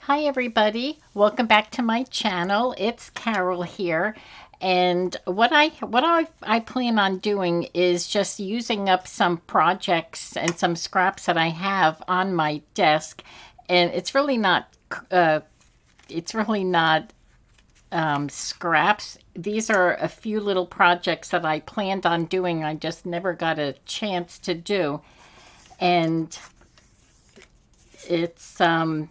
Hi everybody, welcome back to my channel. It's Carol here, and what I plan on doing is just using up some projects and some scraps that I have on my desk, and uh, it's really not scraps. These are a few little projects that I planned on doing. I just never got a chance to do, and it's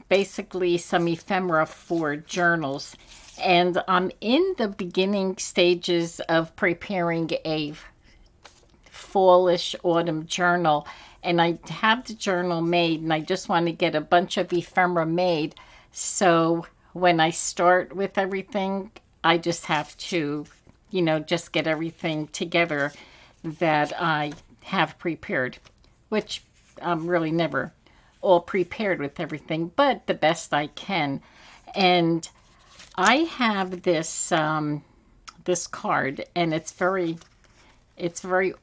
basically some ephemera for journals. And I'm in the beginning stages of preparing a fallish autumn journal. And I have the journal made, and I just want to get a bunch of ephemera made. So when I start with everything, I just have to, just get everything together that I have prepared, which I'm really never all prepared with everything, but the best I can. And I have this card, and it's very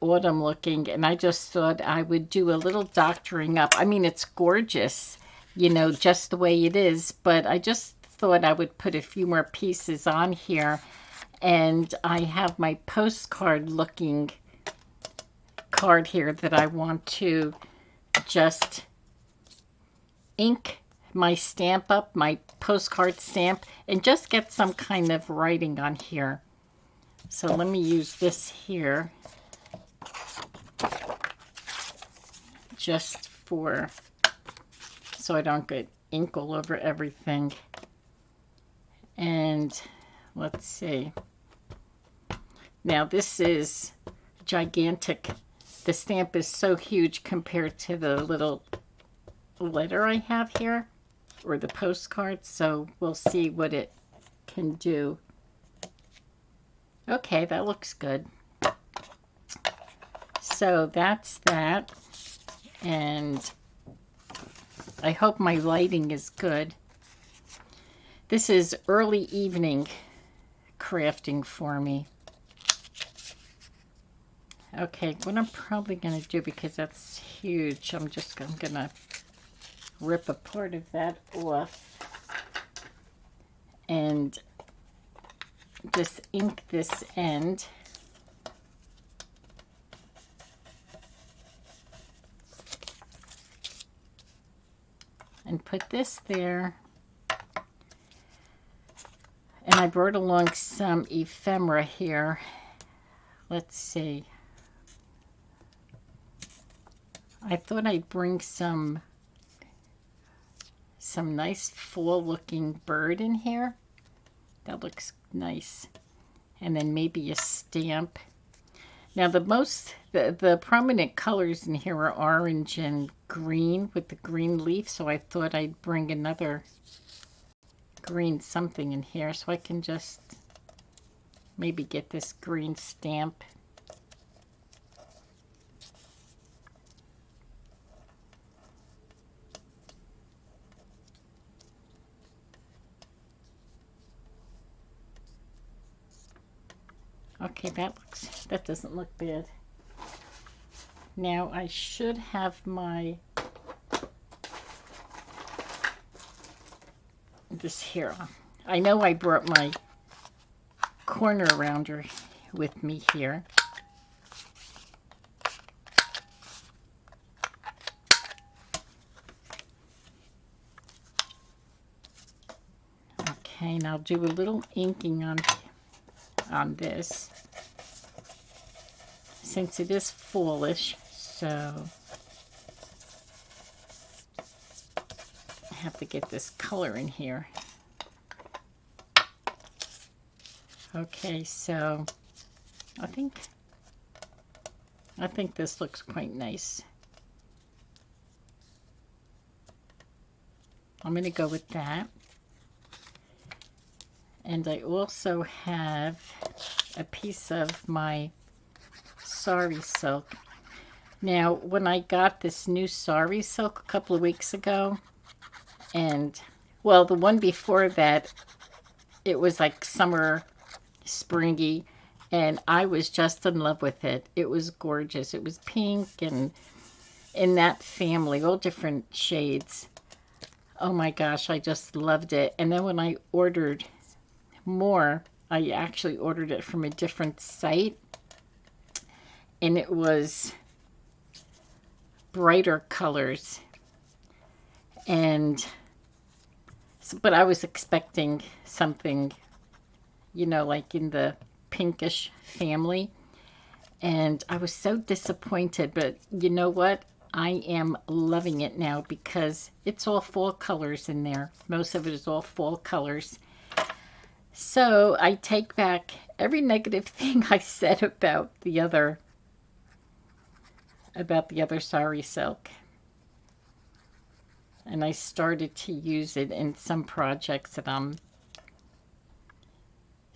autumn looking, and I just thought I would do a little doctoring up. I mean, it's gorgeous, just the way it is, but I just thought I would put a few more pieces on here. And I have my postcard looking card here that I want to just ink my stamp up, my postcard stamp, and just get some kind of writing on here. So let me use this here just so I don't get ink all over everything. And let's see. Now this is gigantic. The stamp is so huge compared to the little letter I have here, or the postcard, so we'll see what it can do. Okay, that looks good. So that's that, and I hope my lighting is good. This is early evening crafting for me. Okay, what I'm probably going to do, because that's huge, I'm going to rip a part of that off and just ink this end. And put this there. And I brought along some ephemera here. Let's see. I thought I'd bring some nice fall looking bird in here. That looks nice. And then maybe a stamp. Now the prominent colors in here are orange and green with the green leaf, so I thought I'd bring another green something in here so I can just maybe get this green stamp. Okay, that doesn't look bad. Now I should have this here. I know I brought my corner rounder with me here. Okay, and I'll do a little inking on this, since it is fallish, so I have to get this color in here. Okay, so I think this looks quite nice. I'm going to go with that. And I also have a piece of my sari silk. Now, when I got this new sari silk a couple of weeks ago, and well, the one before that, it was like summer, springy, and I was just in love with it. It was gorgeous. It was pink and in that family, all different shades. Oh my gosh, I just loved it. And then when I ordered more, I actually ordered it from a different site, and it was brighter colors. And but I was expecting something, like in the pinkish family. And I was so disappointed, but you know what? I am loving it now because it's all fall colors in there. Most of it is all fall colors. So I take back every negative thing I said about the other sari silk. And I started to use it in some projects that I'm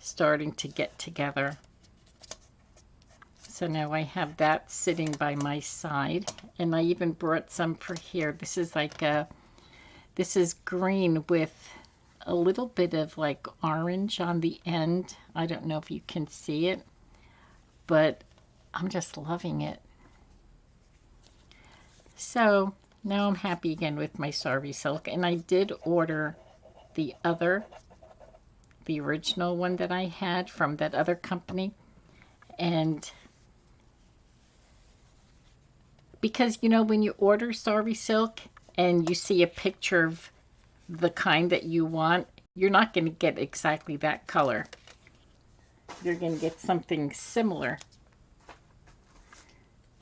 starting to get together. So now I have that sitting by my side, and I even brought some for here. This is green with a little bit of like orange on the end. I don't know if you can see it, but I'm just loving it. So now I'm happy again with my sari silk, and I did order the original one that I had from that other company. And because when you order sari silk and you see a picture of the kind that you want, you're not going to get exactly that color. You're going to get something similar.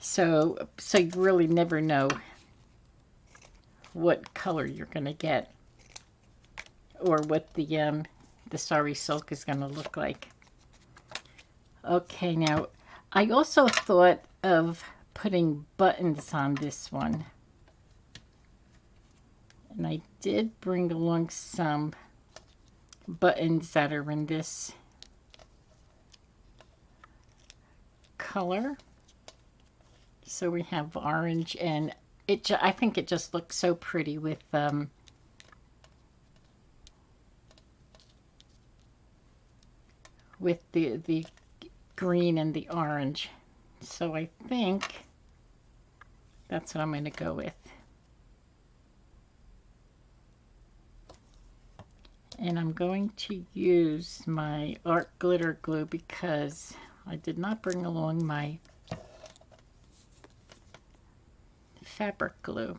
So you really never know what color you're going to get, or what the sari silk is going to look like. Okay, now I also thought of putting buttons on this one, and I did bring along some buttons that are in this color. So we have orange, and I think it just looks so pretty with the green and the orange. So I think that's what I'm going to go with. And I'm going to use my art glitter glue because I did not bring along my fabric glue.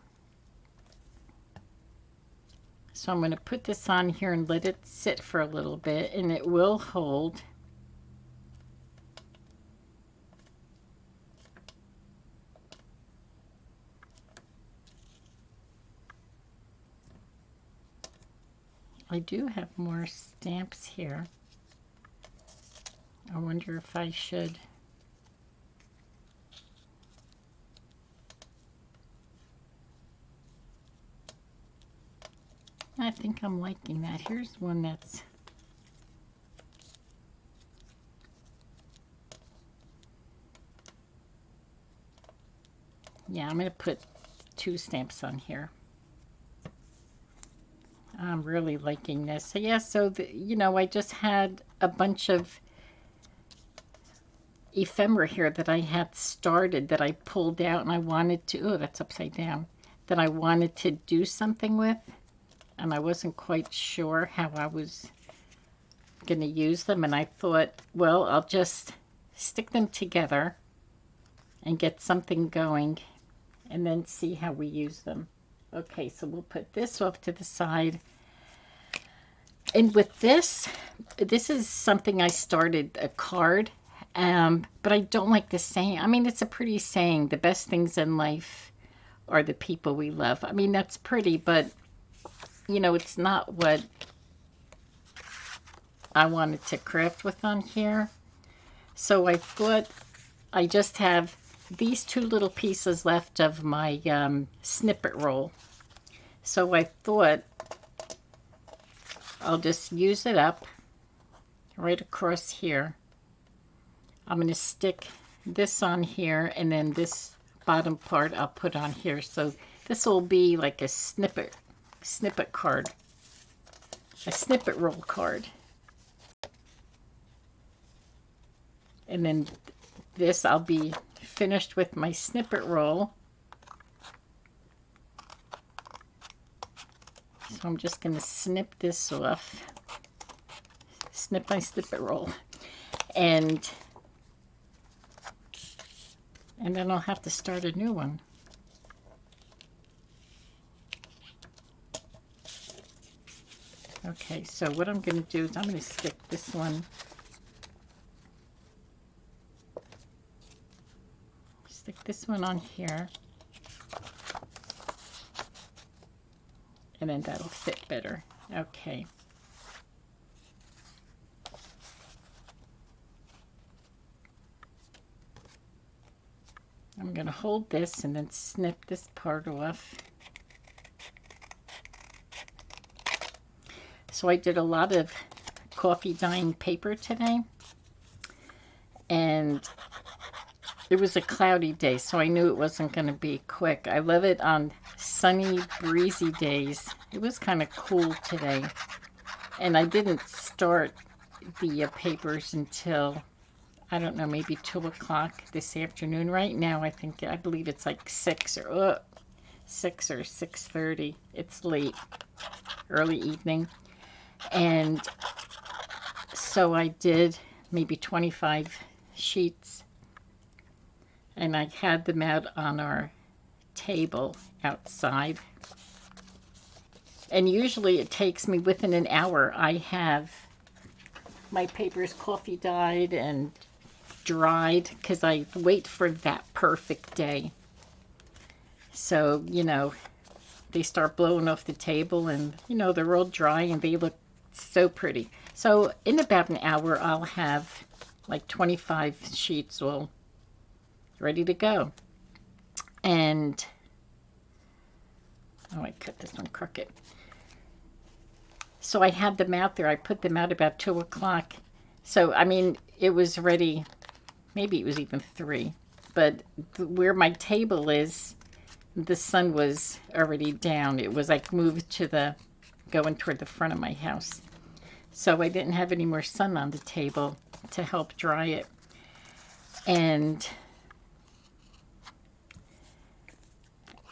So I'm going to put this on here and let it sit for a little bit, and it will hold. I do have more stamps here. I wonder if I should. I think I'm liking that. Here's one that's I'm going to put 2 stamps on here. I'm really liking this. So I just had a bunch of ephemera here that I had started that I pulled out, and I wanted to, that's upside down, that I wanted to do something with, and I wasn't quite sure how I was going to use them, and I thought, well, I'll just stick them together and get something going, and then see how we use them. Okay, so we'll put this off to the side. And with this is something I started, a card, but I don't like the saying. I mean, it's a pretty saying, the best things in life are the people we love. I mean, that's pretty, but, it's not what I wanted to craft with on here. So I thought I just have these 2 little pieces left of my snippet roll. So I thought I'll just use it up right across here. I'm going to stick this on here, and then this bottom part I'll put on here. So this will be like a snippet card, a snippet roll card. And then this, I'll be finished with my snippet roll. So I'm just going to snip this off. Snip my snippet roll. And then I'll have to start a new one. Okay, so what I'm going to do is I'm going to stick this one. Stick this one on here. And then that'll fit better. Okay. I'm going to hold this and then snip this part off. So I did a lot of coffee dyeing paper today. And it was a cloudy day, so I knew it wasn't going to be quick. I love it on sunny, breezy days. It was kind of cool today. And I didn't start the papers until, I don't know, maybe 2 o'clock this afternoon. Right now, I believe it's like 6 or 6:30. It's late, early evening. And so I did maybe 25 sheets. And I had them out on our table outside. And usually it takes me within an hour. I have my papers coffee dyed and dried because I wait for that perfect day. So, you know, they start blowing off the table and, you know, they're all dry and they look so pretty. So in about an hour, I'll have like 25 sheets all ready to go. And, oh, I cut this one crooked. So I had them out there. I put them out about 2 o'clock. So, I mean, it was ready. Maybe it was even 3. But where my table is, the sun was already down. It was like moved to going toward the front of my house. So I didn't have any more sun on the table to help dry it. And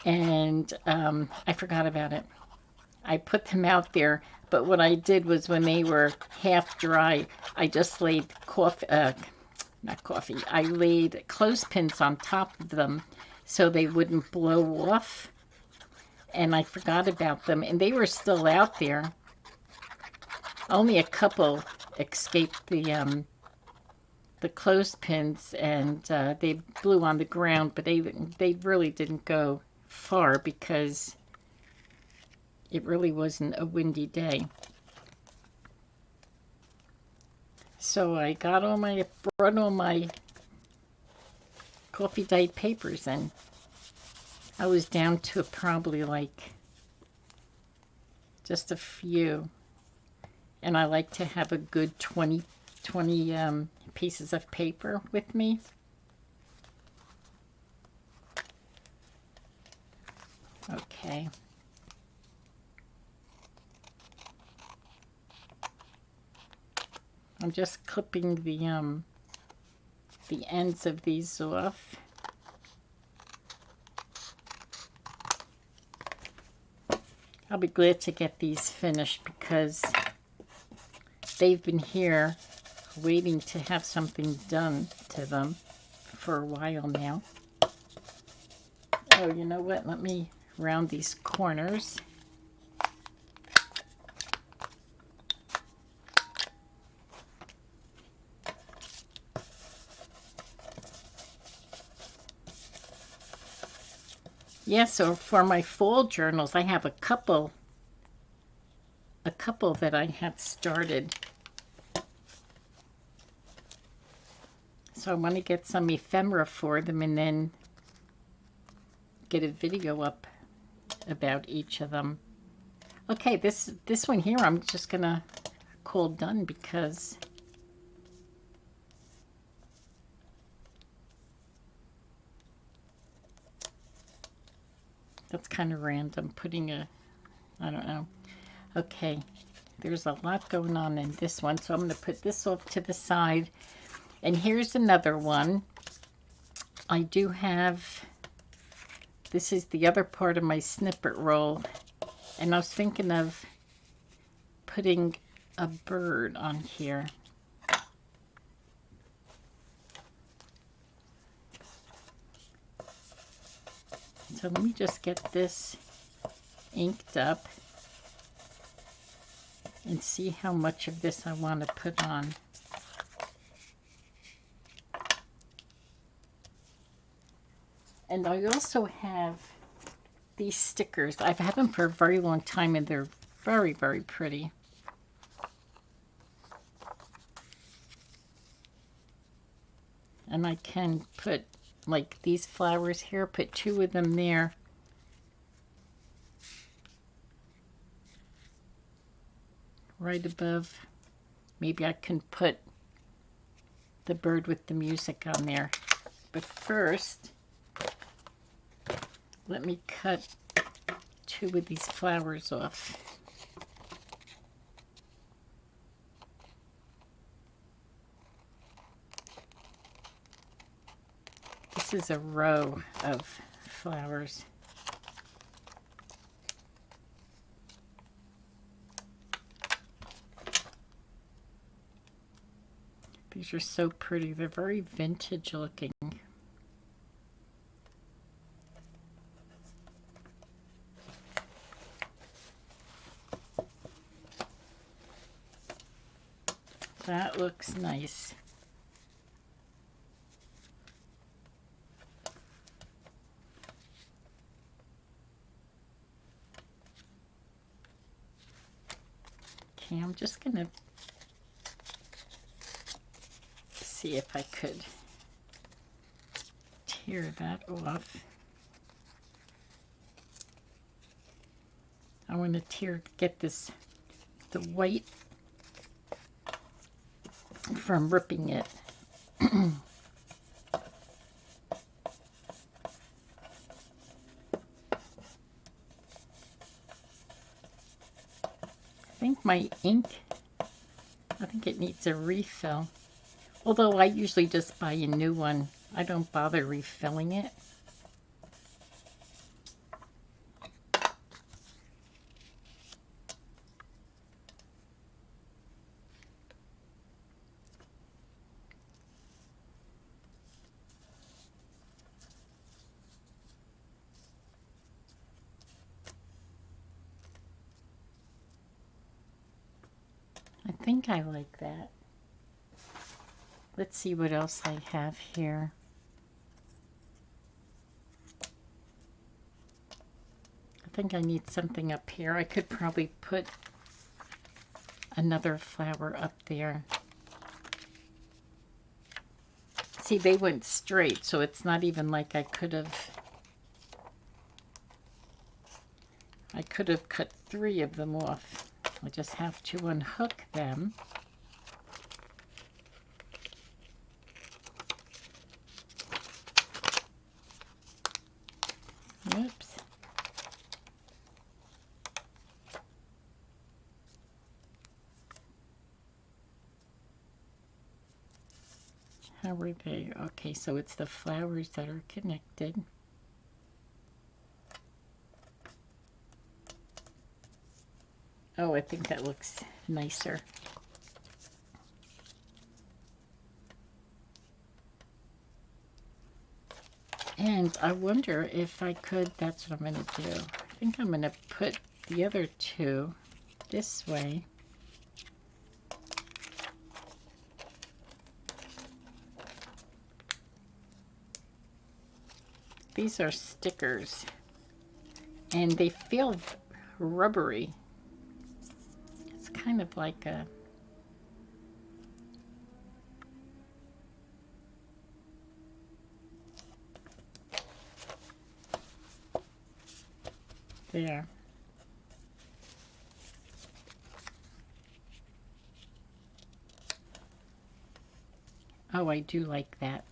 I forgot about it. I put them out there, but what I did was when they were half dry, I just laid I laid clothespins on top of them so they wouldn't blow off. And I forgot about them, and they were still out there. Only a couple escaped the clothespins, and they blew on the ground, but they really didn't go far because it really wasn't a windy day. So I brought all my coffee dyed papers in. I was down to probably like just a few. And I like to have a good 20 pieces of paper with me. Okay. I'm just clipping the ends of these off. I'll be glad to get these finished because they've been here waiting to have something done to them for a while now. Oh, you know what? Let me round these corners. Yeah, so for my fall journals, I have a couple that I had started. So I want to get some ephemera for them and then get a video up about each of them. Okay, this one here I'm just gonna call done because that's kind of random, putting I don't know. Okay, there's a lot going on in this one, so I'm going to put this off to the side. And here's another one. I do have, this is the other part of my snippet roll. And I was thinking of putting a bird on here. So let me just get this inked up and see how much of this I want to put on. And I also have these stickers. I've had them for a very long time and they're very, very pretty. And I can put like these flowers here, put 2 of them there. Right above. Maybe I can put the bird with the music on there. But first, let me cut 2 of these flowers off. This is a row of flowers. These are so pretty. They're very vintage looking. That looks nice. Okay, I'm just gonna see if I could tear that off. I want to get this, the white from ripping it. I think my ink, I think it needs a refill. Although I usually just buy a new one. I don't bother refilling it. I think I like that. Let's see what else I have here. I think I need something up here. I could probably put another flower up there. See, they went straight, so it's not even like I could have cut 3 of them off. I just have to unhook them. Oops. How were they? Okay, so it's the flowers that are connected. Oh, I think that looks nicer. And I wonder if I could, that's what I'm going to do. I think I'm going to put the other 2 this way. These are stickers and they feel rubbery. It's kind of like a there. Oh, I do like that.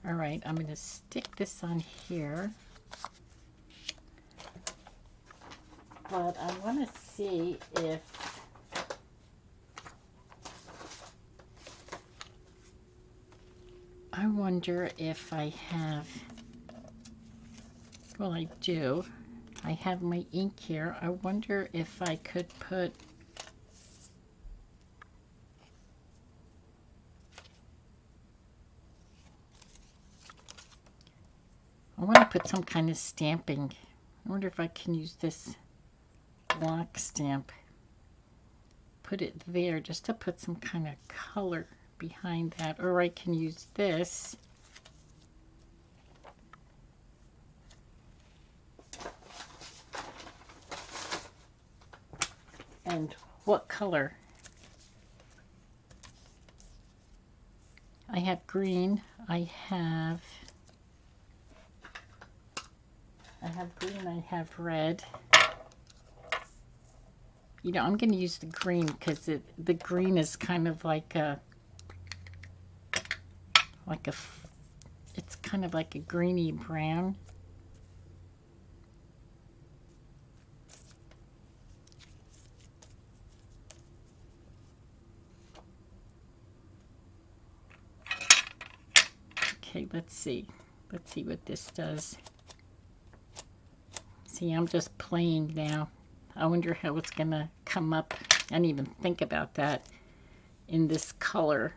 All right, I'm going to stick this on here. But I want to see if I wonder if I have, well, I do. I have my ink here. I wonder if I could put, I want to put some kind of stamping. I wonder if I can use this block stamp. Put it there just to put some kind of color behind that. Or I can use this. And what color? I have green. I have green. I have red. You know, I'm going to use the green because the green is kind of like it's kind of like a greeny brown. Okay, let's see. Let's see what this does. See, I'm just playing now. I wonder how it's going to come up. I didn't even think about that in this color.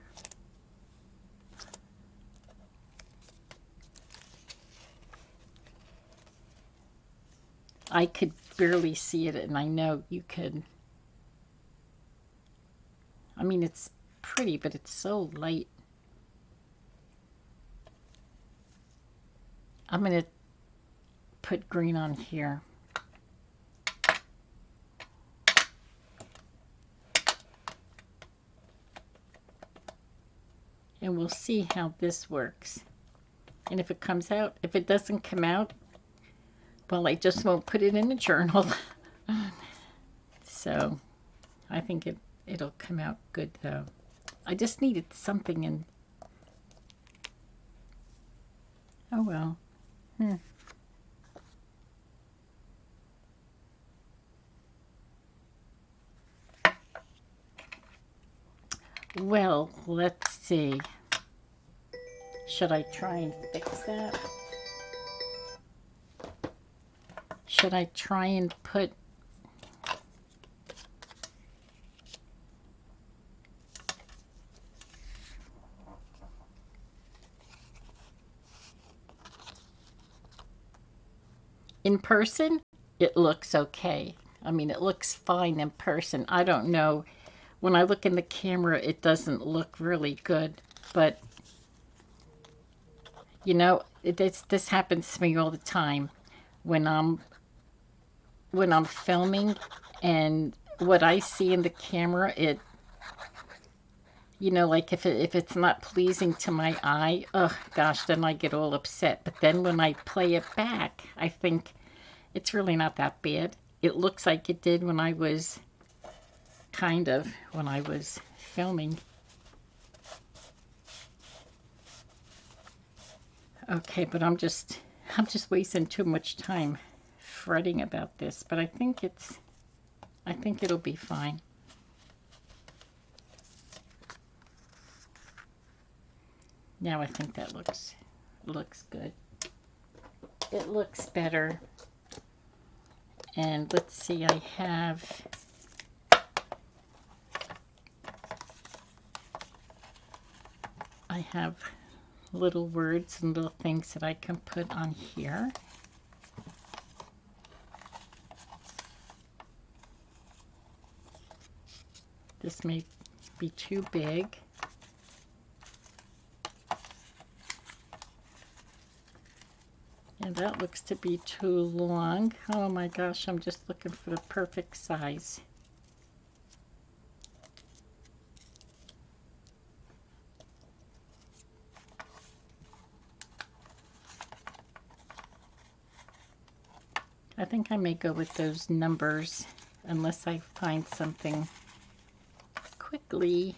I could barely see it, and I know you could. I mean, it's pretty, but it's so light. I'm going to put green on here. And we'll see how this works. And if it comes out, if it doesn't come out, well, I just won't put it in a journal. So I think it'll come out good though. I just needed something in. Oh well. Well, let's see. Should I try and fix that? Should I try and put in person? It looks okay. I mean, it looks fine in person. I don't know. When I look in the camera, it doesn't look really good, but you know, this happens to me all the time when I'm filming, and what I see in the camera, it, you know, like if it's not pleasing to my eye, oh gosh, then I get all upset. But then when I play it back, I think it's really not that bad. It looks like it did when I was filming. Okay, but I'm just wasting too much time fretting about this, but I think it'll be fine. Now I think that looks good. It looks better. And let's see, I have little words and little things that I can put on here. This may be too big. And that looks to be too long. Oh my gosh, I'm just looking for the perfect size. I think I may go with those numbers unless I find something quickly.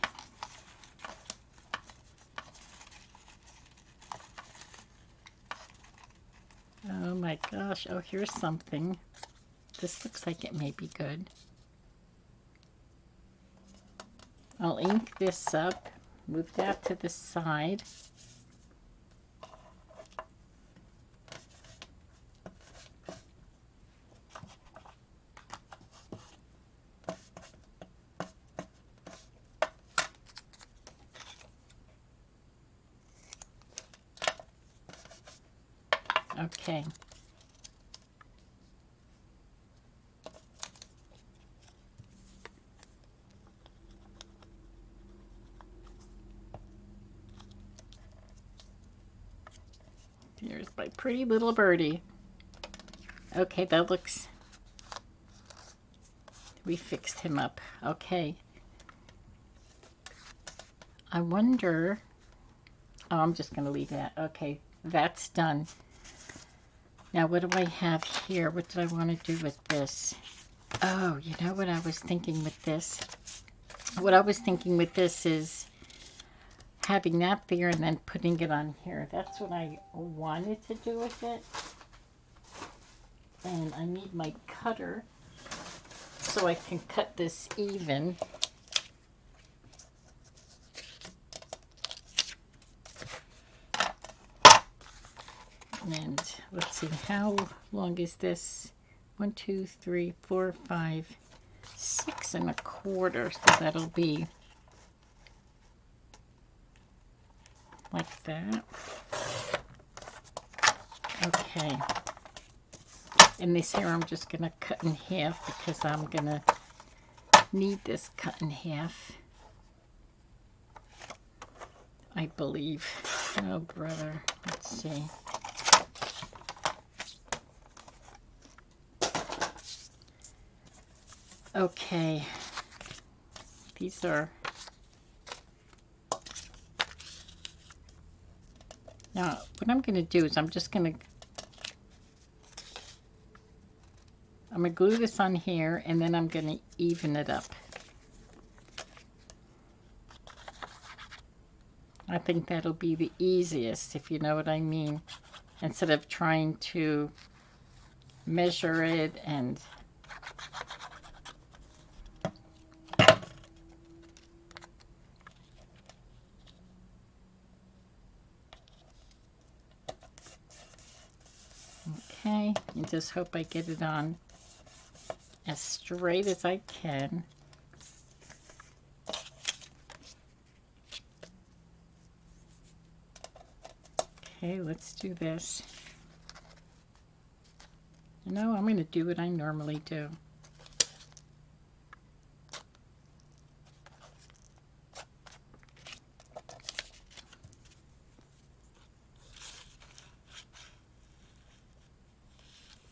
Oh my gosh, oh here's something. This looks like it may be good. I'll ink this up, move that to the side. Okay. Here's my pretty little birdie. Okay, that looks... We fixed him up. Okay. I wonder... Oh, I'm just going to leave that. Okay, that's done. Now, what do I have here? What did I want to do with this? Oh, you know what I was thinking with this? What I was thinking with this is having that there and then putting it on here. That's what I wanted to do with it. And I need my cutter so I can cut this even. And let's see, how long is this? 1, 2, 3, 4, 5, 6 1/4. So that'll be like that. Okay. And this here I'm just going to cut in half because I'm going to need this cut in half, I believe. Oh, brother. Let's see. Okay. These are... Now, what I'm going to do is I'm going to glue this on here, and then I'm going to even it up. I think that'll be the easiest, if you know what I mean, instead of trying to measure it and... Okay, and just hope I get it on as straight as I can. Okay, let's do this. You know, I'm going to do what I normally do.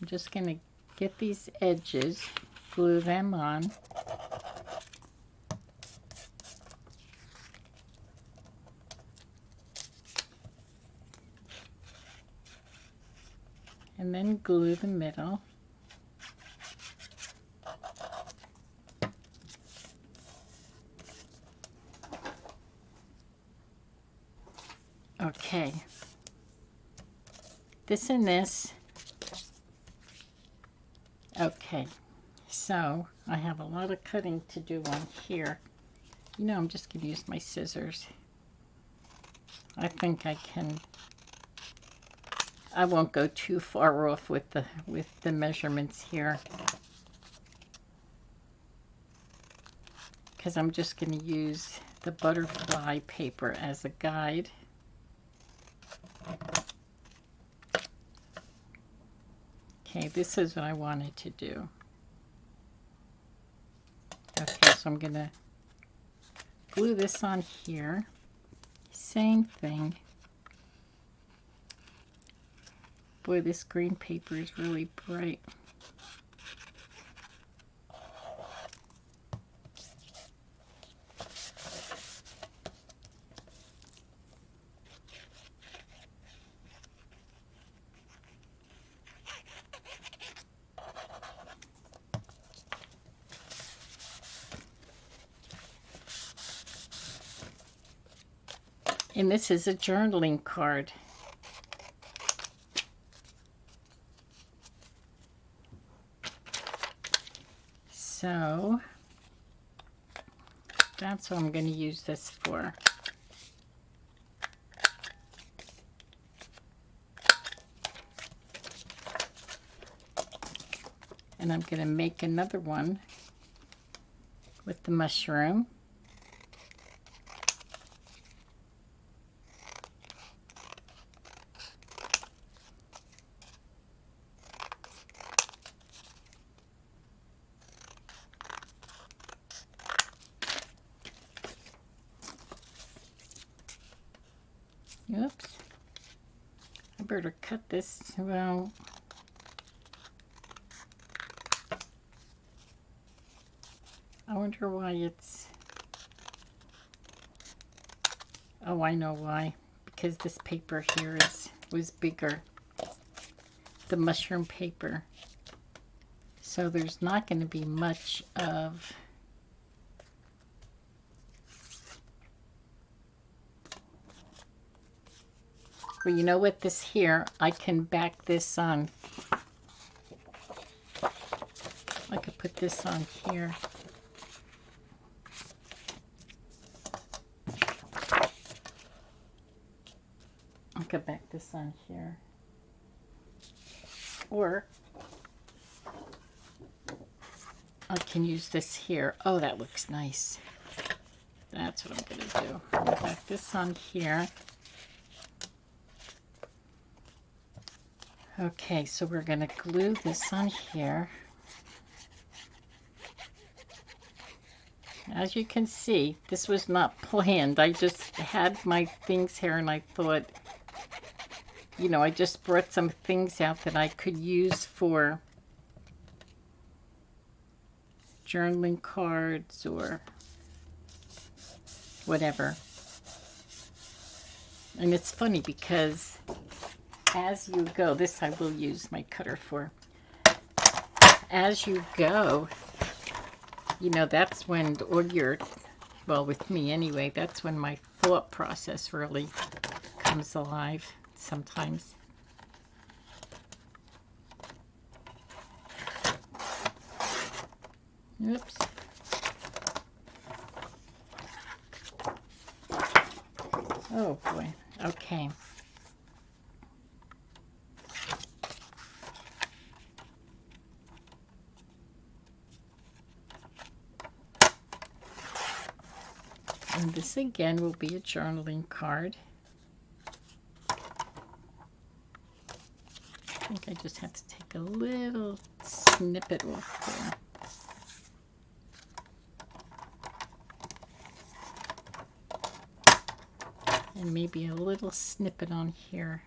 I'm just going to get these edges, glue them on. And then glue the middle. Okay. This and this. Okay. So, I have a lot of cutting to do on here. You know, I'm just going to use my scissors. I think I can... I won't go too far off with the measurements here, because I'm just going to use the butterfly paper as a guide. Okay, this is what I wanted to do. Okay, so I'm going to glue this on here. Same thing. Boy, this green paper is really bright. And this is a journaling card. So that's what I'm going to use this for. And I'm going to make another one with the mushroom. Oops. I better cut this. Well, I wonder why it's... Oh, I know why. Because this paper here was bigger. The mushroom paper. So there's not going to be much of... Well, you know what, this here, I can back this on. I could put this on here. I could back this on here. Or I can use this here. Oh, that looks nice. That's what I'm going to do. I'm going to back this on here. Okay, so we're going to glue this on here. As you can see, this was not planned. I just had my things here and I thought, you know, I just brought some things out that I could use for journaling cards or whatever. And it's funny because as you go, this I will use my cutter for. As you go, you know, that's when, or you're, well, with me anyway, that's when my thought process really comes alive sometimes. Oops. Oh boy. Okay. And this again will be a journaling card. I think I just have to take a little snippet off there. And maybe a little snippet on here.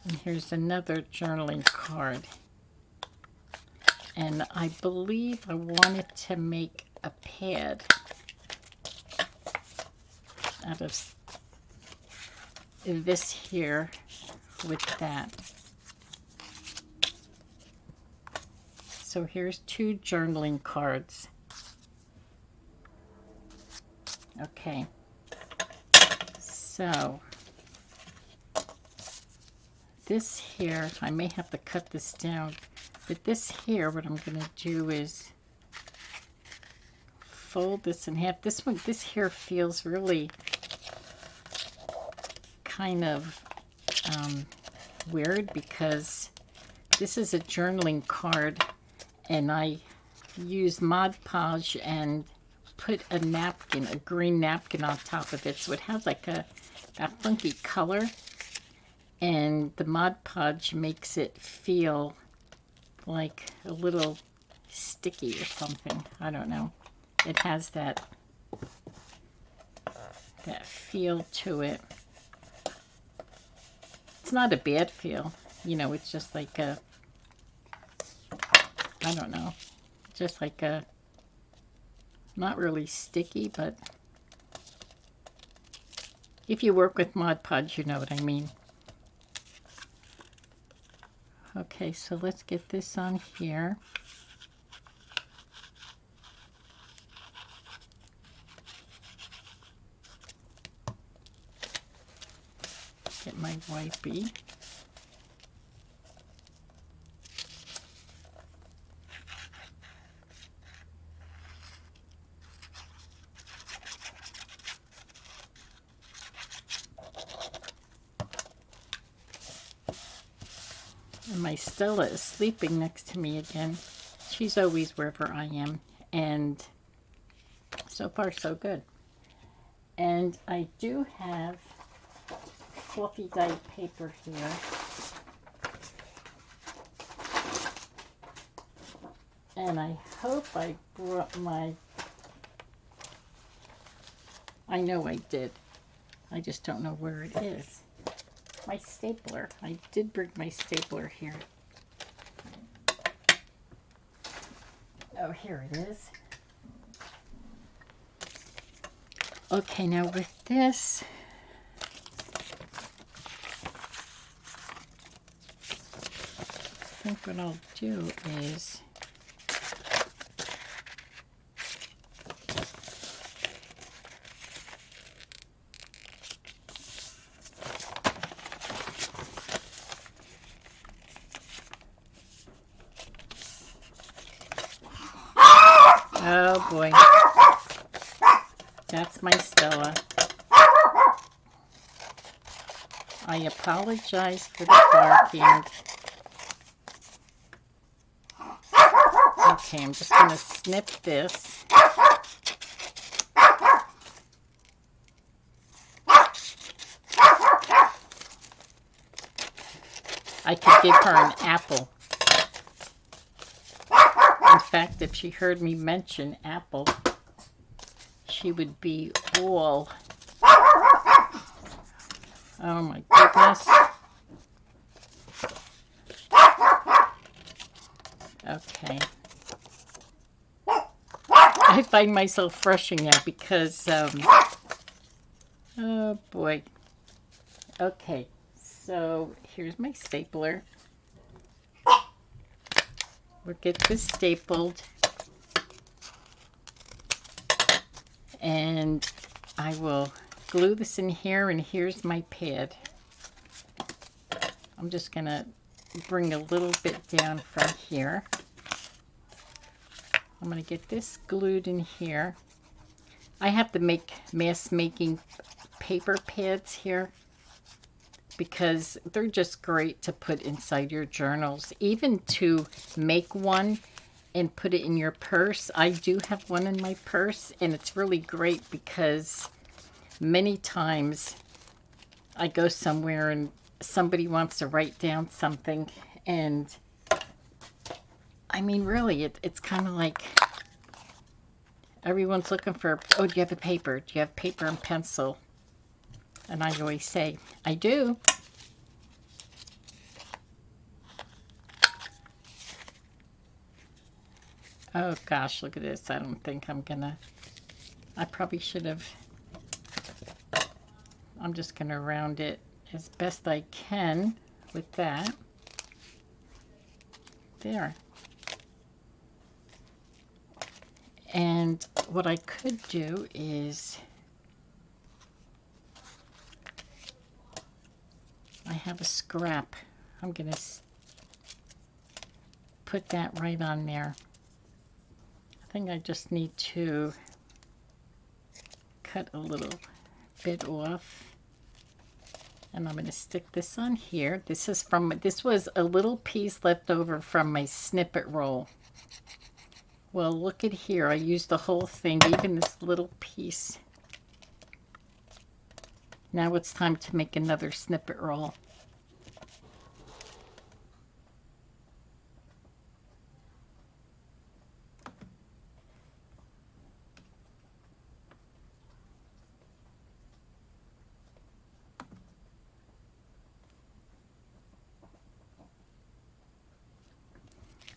And here's another journaling card. And I believe I wanted to make a pad out of this here with that. So here's two journaling cards. Okay. So this here, I may have to cut this down, but this here, what I'm going to do is fold this in half. This one, this here feels really kind of weird because this is a journaling card and I use Mod Podge and put a napkin, a green napkin on top of it, so it has like a funky color, and the Mod Podge makes it feel like a little sticky or something. I don't know. It has that feel to it. It's not a bad feel, you know, it's just like a, I don't know, just like a, not really sticky, but if you work with Mod Podge, you know what I mean. Okay, so let's get this on here. Get my wipey. And my Stella is sleeping next to me again. She's always wherever I am, and so far so good. And I do have fluffy dyed paper here. And I hope I brought my... I know I did. I just don't know where it is. My stapler. I did bring my stapler here. Oh, here it is. Okay, now with this, I think what I'll do is oh boy, that's my Stella. I apologize for the barking. Okay, I'm just going to snip this. I could give her an apple. In fact, if she heard me mention apple, she would be all... Oh my goodness. Okay. I find myself rushing now because, oh boy. Okay, so here's my stapler. We'll get this stapled. And I will glue this in here, and here's my pad. I'm just going to bring a little bit down from here. I'm going to get this glued in here. I have to make mass making paper pads here because they're just great to put inside your journals. Even to make one and put it in your purse. I do have one in my purse, and it's really great because many times I go somewhere and somebody wants to write down something, and I mean, really, it's kind of like everyone's looking for, oh, do you have a paper? Do you have paper and pencil? And I always say, I do. Oh gosh, look at this. I don't think I'm gonna, I probably should have, I'm just gonna round it as best I can with that. There. And what I could do is, I have a scrap. I'm going to put that right on there. I think I just need to cut a little bit off. And I'm going to stick this on here. This was a little piece left over from my snippet roll. Well, look at here. I used the whole thing, even this little piece. Now it's time to make another snippet roll.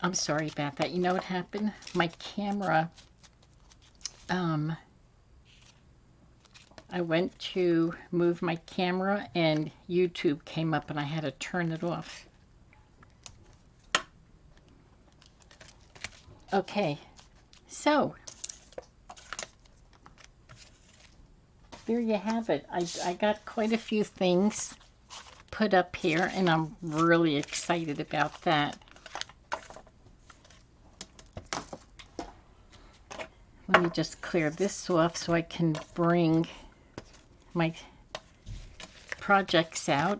I'm sorry about that. You know what happened? My camera, I went to move my camera and YouTube came up and I had to turn it off. Okay, so there you have it. I got quite a few things put up here, and I'm really excited about that. Let me just clear this off so I can bring my projects out.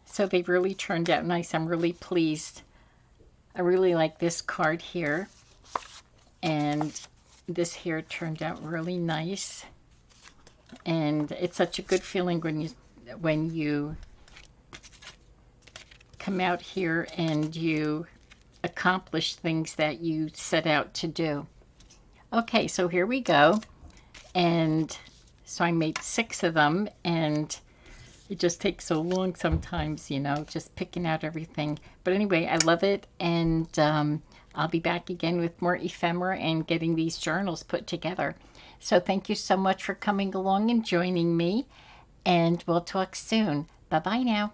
So they really turned out nice. I'm really pleased. I really like this card here, and this here turned out really nice. And it's such a good feeling when you come out here and you accomplish things that you set out to do. Okay, so here we go. And so I made 6 of them, and it just takes so long sometimes, just picking out everything. But anyway, I love it, and I'll be back again with more ephemera and getting these journals put together. So thank you so much for coming along and joining me, and we'll talk soon. Bye-bye now.